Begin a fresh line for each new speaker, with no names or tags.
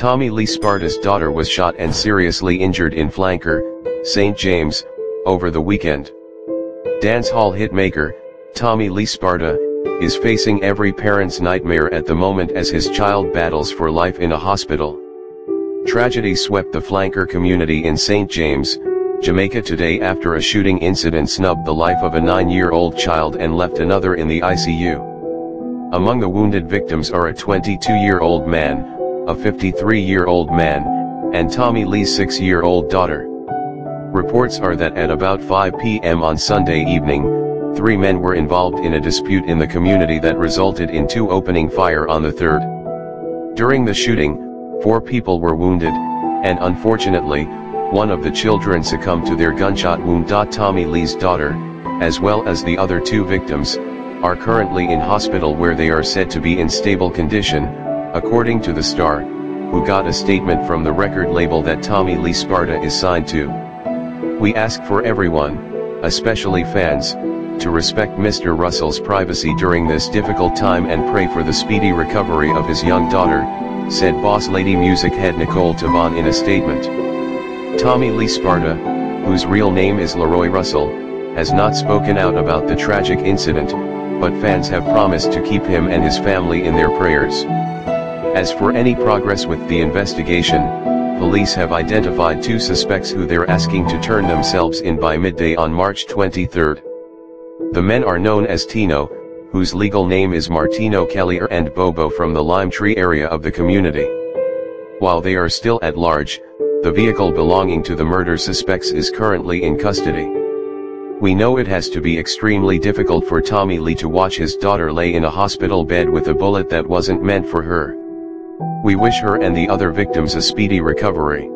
Tommy Lee Sparta's daughter was shot and seriously injured in Flanker, St. James, over the weekend. Dancehall hitmaker, Tommy Lee Sparta, is facing every parent's nightmare at the moment as his child battles for life in a hospital. Tragedy swept the Flanker community in St. James, Jamaica today after a shooting incident snubbed the life of a 9-year-old child and left another in the ICU. Among the wounded victims are a 22-year-old man, a 53-year-old man, and Tommy Lee's 6-year-old daughter. Reports are that at about 5 p.m. on Sunday evening, 3 men were involved in a dispute in the community that resulted in 2 opening fire on the 3rd. During the shooting, 4 people were wounded, and unfortunately, one of the children succumbed to their gunshot wound. Tommy Lee's daughter, as well as the other 2 victims, are currently in hospital where they are said to be in stable condition, according to The Star, who got a statement from the record label that Tommy Lee Sparta is signed to. "We ask for everyone, especially fans, to respect Mr. Russell's privacy during this difficult time and pray for the speedy recovery of his young daughter," said Boss Lady music head Nicole Tavan in a statement. Tommy Lee Sparta, whose real name is Leroy Russell, has not spoken out about the tragic incident, but fans have promised to keep him and his family in their prayers. As for any progress with the investigation, police have identified 2 suspects who they're asking to turn themselves in by midday on March 23. The men are known as Tino, whose legal name is Martino Kellier, and Bobo from the Lime Tree area of the community. While they are still at large, the vehicle belonging to the murder suspects is currently in custody. We know it has to be extremely difficult for Tommy Lee to watch his daughter lay in a hospital bed with a bullet that wasn't meant for her. We wish her and the other victims a speedy recovery.